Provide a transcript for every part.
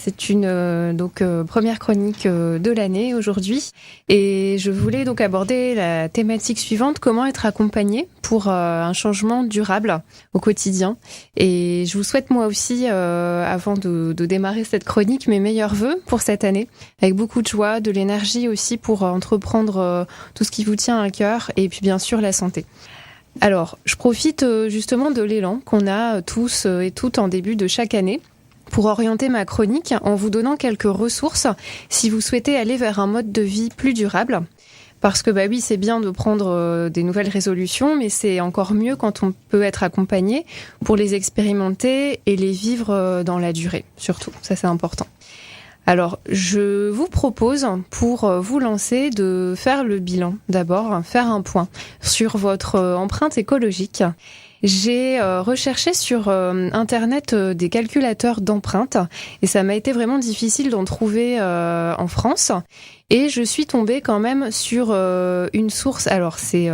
c'est une première chronique de l'année aujourd'hui et je voulais donc aborder la thématique suivante, comment être accompagné pour un changement durable au quotidien. Et je vous souhaite moi aussi, avant de démarrer cette chronique, mes meilleurs vœux pour cette année, avec beaucoup de joie, de l'énergie aussi pour entreprendre tout ce qui vous tient à cœur et puis bien sûr la santé. Alors, je profite justement de l'élan qu'on a tous et toutes en début de chaque année pour orienter ma chronique en vous donnant quelques ressources si vous souhaitez aller vers un mode de vie plus durable. Parce que oui, c'est bien de prendre des nouvelles résolutions, mais c'est encore mieux quand on peut être accompagné pour les expérimenter et les vivre dans la durée, surtout. Ça, c'est important. Alors, je vous propose, pour vous lancer, de faire le bilan d'abord, faire un point sur votre empreinte écologique. J'ai recherché sur Internet des calculateurs d'empreintes et ça m'a été vraiment difficile d'en trouver en France. Et je suis tombée quand même sur une source, alors c'est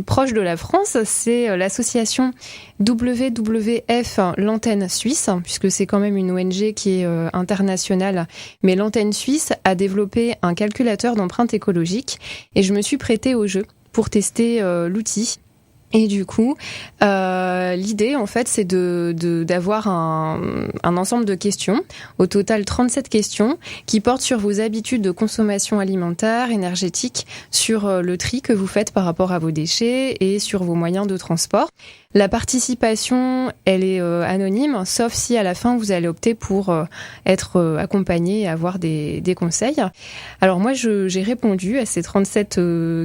proche de la France, c'est l'association WWF, l'antenne suisse, puisque c'est quand même une ONG qui est internationale, mais l'antenne suisse a développé un calculateur d'empreintes écologiques et je me suis prêtée au jeu pour tester l'outil. Et du coup, l'idée, en fait, c'est d'avoir un ensemble de questions, au total 37 questions, qui portent sur vos habitudes de consommation alimentaire, énergétique, sur le tri que vous faites par rapport à vos déchets et sur vos moyens de transport. La participation, elle est anonyme, sauf si à la fin, vous allez opter pour être accompagné et avoir des conseils. Alors moi, j'ai répondu à ces 37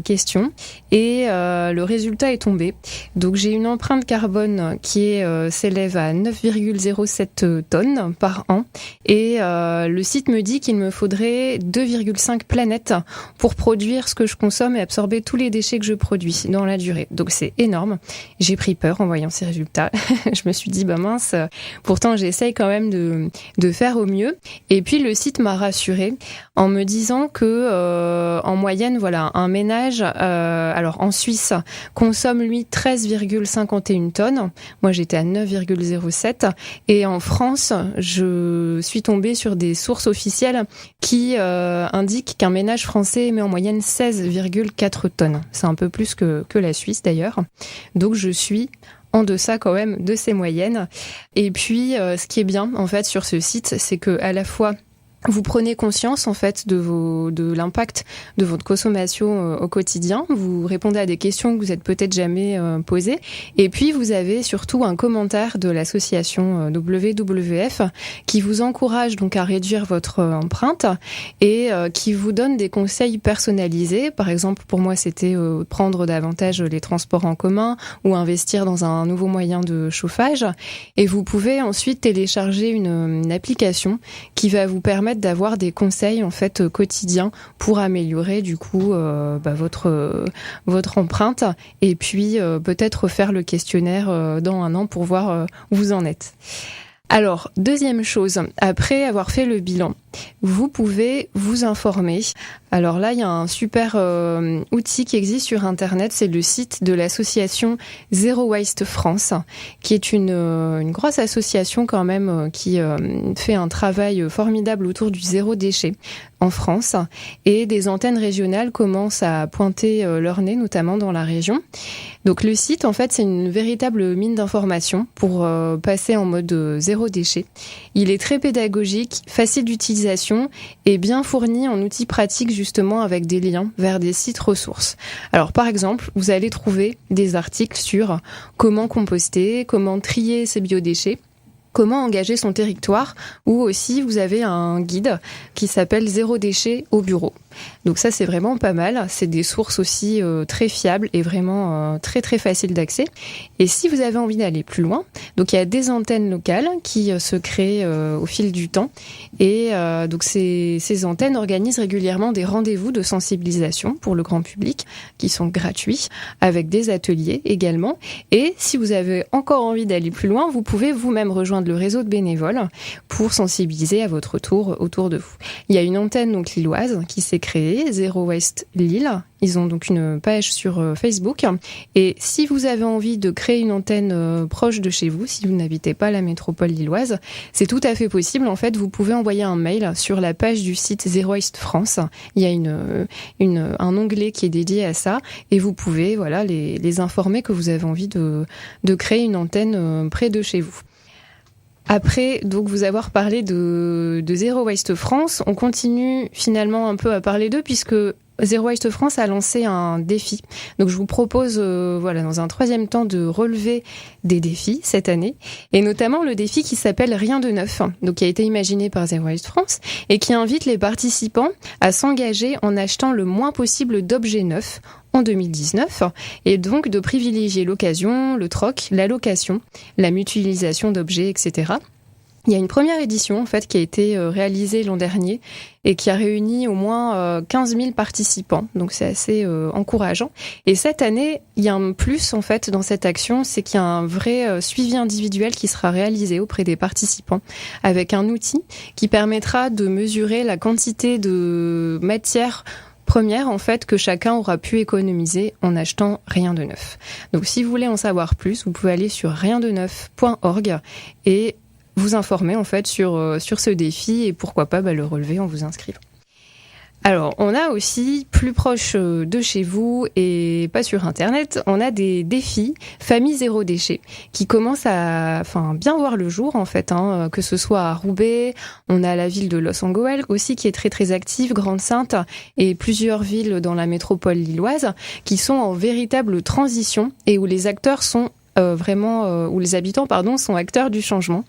questions et le résultat est tombé. Donc j'ai une empreinte carbone qui s'élève à 9,07 tonnes par an et le site me dit qu'il me faudrait 2,5 planètes pour produire ce que je consomme et absorber tous les déchets que je produis dans la durée. Donc c'est énorme. J'ai pris peur en voyant ces résultats. Je me suis dit mince, pourtant j'essaye quand même de faire au mieux. Et puis le site m'a rassurée en me disant que en moyenne, voilà, un ménage alors en Suisse consomme lui 13,51 tonnes. Moi, j'étais à 9,07. Et en France, je suis tombée sur des sources officielles qui indiquent qu'un ménage français émet en moyenne 16,4 tonnes. C'est un peu plus que la Suisse d'ailleurs. Donc, je suis en deçà quand même de ces moyennes. Et puis, ce qui est bien en fait sur ce site, c'est que à la fois vous prenez conscience en fait de l'impact de votre consommation au quotidien. Vous répondez à des questions que vous n'êtes peut-être jamais posées. Et puis vous avez surtout un commentaire de l'association WWF qui vous encourage donc à réduire votre empreinte et qui vous donne des conseils personnalisés. Par exemple, pour moi, c'était prendre davantage les transports en commun ou investir dans un nouveau moyen de chauffage. Et vous pouvez ensuite télécharger une application qui va vous permettre d'avoir des conseils en fait quotidiens pour améliorer du coup votre empreinte et puis peut-être faire le questionnaire dans un an pour voir où vous en êtes. Alors, deuxième chose, après avoir fait le bilan, vous pouvez vous informer. Alors là, il y a un super outil qui existe sur Internet, c'est le site de l'association Zero Waste France, qui est une grosse association quand même qui fait un travail formidable autour du zéro déchet en France. Et des antennes régionales commencent à pointer leur nez, notamment dans la région. Donc le site, en fait, c'est une véritable mine d'informations pour passer en mode zéro déchet. Il est très pédagogique, facile d'utilisation et bien fourni en outils pratiques justement avec des liens vers des sites ressources. Alors par exemple, vous allez trouver des articles sur comment composter, comment trier ses biodéchets, comment engager son territoire, ou aussi vous avez un guide qui s'appelle Zéro déchet au bureau. Donc ça, c'est vraiment pas mal. C'est des sources aussi très fiables et vraiment très très faciles d'accès. Et si vous avez envie d'aller plus loin, donc il y a des antennes locales qui se créent au fil du temps. Et donc ces antennes organisent régulièrement des rendez-vous de sensibilisation pour le grand public qui sont gratuits, avec des ateliers également. Et si vous avez encore envie d'aller plus loin, vous pouvez vous-même rejoindre rejoindre le réseau de bénévoles pour sensibiliser à votre tour autour de vous. Il y a une antenne donc lilloise qui s'est créée, Zero Waste Lille. Ils ont donc une page sur Facebook. Et si vous avez envie de créer une antenne proche de chez vous, si vous n'habitez pas la métropole lilloise, c'est tout à fait possible. En fait, vous pouvez envoyer un mail sur la page du site Zero Waste France. Il y a un onglet qui est dédié à ça et vous pouvez les informer que vous avez envie de créer une antenne près de chez vous. Après donc vous avoir parlé de Zero Waste France, on continue finalement un peu à parler d'eux puisque Zero Waste France a lancé un défi. Donc je vous propose dans un troisième temps de relever des défis cette année et notamment le défi qui s'appelle Rien de neuf, donc qui a été imaginé par Zero Waste France et qui invite les participants à s'engager en achetant le moins possible d'objets neufs en 2019 et donc de privilégier l'occasion, le troc, la location, la mutualisation d'objets, etc. Il y a une première édition en fait qui a été réalisée l'an dernier et qui a réuni au moins 15 000 participants. Donc c'est assez encourageant. Et cette année, il y a un plus en fait dans cette action, c'est qu'il y a un vrai suivi individuel qui sera réalisé auprès des participants avec un outil qui permettra de mesurer la quantité de matière première en fait que chacun aura pu économiser en achetant rien de neuf. Donc si vous voulez en savoir plus, vous pouvez aller sur riendeneuf.org et vous informer en fait sur ce défi et pourquoi pas le relever en vous inscrivant. Alors, on a aussi, plus proche de chez vous et pas sur Internet, on a des défis Famille Zéro Déchet qui commencent à bien voir le jour en fait, que ce soit à Roubaix, on a la ville de Los Angeles aussi qui est très très active, Grande-Synthe et plusieurs villes dans la métropole lilloise qui sont en véritable transition et où les acteurs sont où les habitants sont acteurs du changement.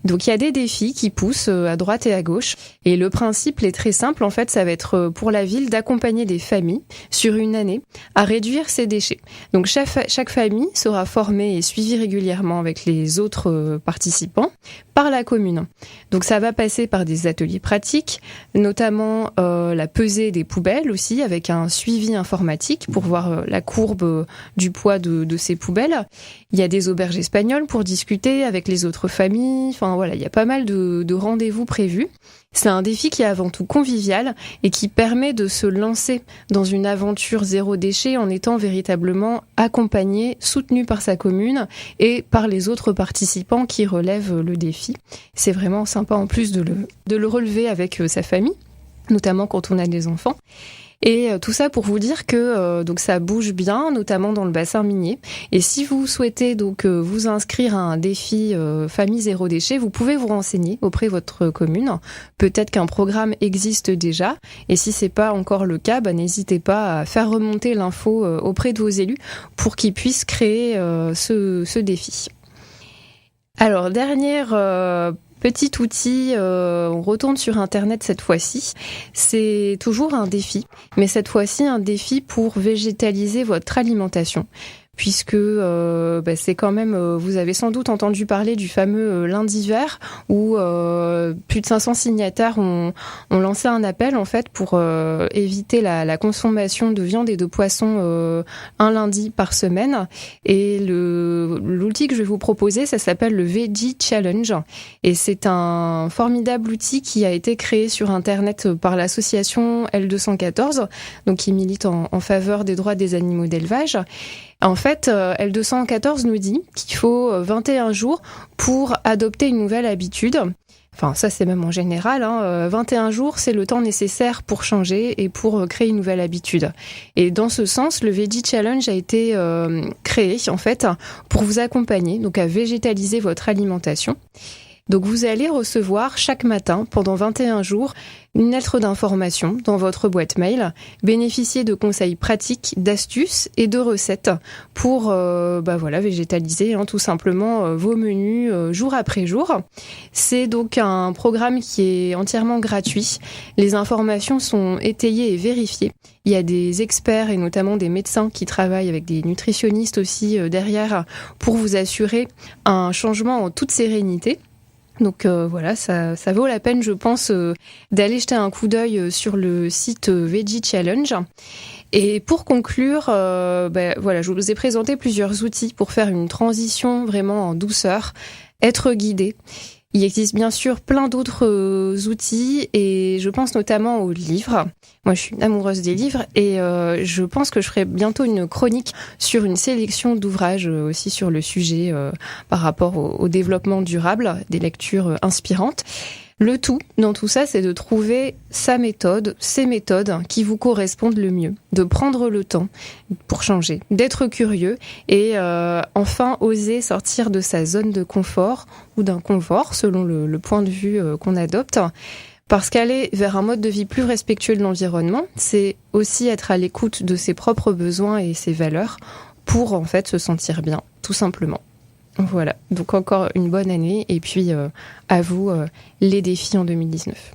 Donc il y a des défis qui poussent à droite et à gauche et le principe est très simple en fait, ça va être pour la ville d'accompagner des familles sur une année à réduire ses déchets. Donc chaque famille sera formée et suivie régulièrement avec les autres participants par la commune. Donc ça va passer par des ateliers pratiques, notamment la pesée des poubelles aussi avec un suivi informatique pour voir la courbe du poids de ces poubelles. Il y a des auberges espagnoles pour discuter avec les autres familles. Il y a pas mal de rendez-vous prévus. C'est un défi qui est avant tout convivial et qui permet de se lancer dans une aventure zéro déchet en étant véritablement accompagné, soutenu par sa commune et par les autres participants qui relèvent le défi. C'est vraiment sympa en plus de le relever avec sa famille, notamment quand on a des enfants. Et tout ça pour vous dire que donc ça bouge bien, notamment dans le bassin minier. Et si vous souhaitez donc vous inscrire à un défi Famille Zéro Déchet, vous pouvez vous renseigner auprès de votre commune. Peut-être qu'un programme existe déjà. Et si c'est pas encore le cas, n'hésitez pas à faire remonter l'info auprès de vos élus pour qu'ils puissent créer ce défi. Alors, dernière petit outil, on retourne sur Internet cette fois-ci. C'est toujours un défi, mais cette fois-ci un défi pour végétaliser votre alimentation. Puisque c'est quand même, vous avez sans doute entendu parler du fameux lundi vert où plus de 500 signataires ont lancé un appel en fait pour éviter la consommation de viande et de poisson un lundi par semaine. Et l'outil que je vais vous proposer, ça s'appelle le Veggie Challenge et c'est un formidable outil qui a été créé sur Internet par l'association L214, donc qui milite en faveur des droits des animaux d'élevage. En fait, L214 nous dit qu'il faut 21 jours pour adopter une nouvelle habitude. Enfin, ça, c'est même en général. 21 jours, c'est le temps nécessaire pour changer et pour créer une nouvelle habitude. Et dans ce sens, le Veggie Challenge a été créé, en fait, pour vous accompagner, donc à végétaliser votre alimentation. Donc vous allez recevoir chaque matin, pendant 21 jours, une lettre d'information dans votre boîte mail, bénéficier de conseils pratiques, d'astuces et de recettes pour végétaliser tout simplement vos menus jour après jour. C'est donc un programme qui est entièrement gratuit. Les informations sont étayées et vérifiées. Il y a des experts et notamment des médecins qui travaillent avec des nutritionnistes aussi derrière pour vous assurer un changement en toute sérénité. Donc ça vaut la peine, je pense, d'aller jeter un coup d'œil sur le site Veggie Challenge. Et pour conclure, je vous ai présenté plusieurs outils pour faire une transition vraiment en douceur être guidé. Il existe bien sûr plein d'autres outils et je pense notamment aux livres. Moi, je suis une amoureuse des livres et je pense que je ferai bientôt une chronique sur une sélection d'ouvrages aussi sur le sujet par rapport au développement durable, des lectures inspirantes. Le tout, dans tout ça, c'est de trouver sa méthode, ces méthodes qui vous correspondent le mieux, de prendre le temps pour changer, d'être curieux et enfin oser sortir de sa zone de confort ou d'inconfort, selon le point de vue qu'on adopte. Parce qu'aller vers un mode de vie plus respectueux de l'environnement, c'est aussi être à l'écoute de ses propres besoins et ses valeurs pour en fait se sentir bien, tout simplement. Voilà, donc encore une bonne année et puis à vous les défis en 2019.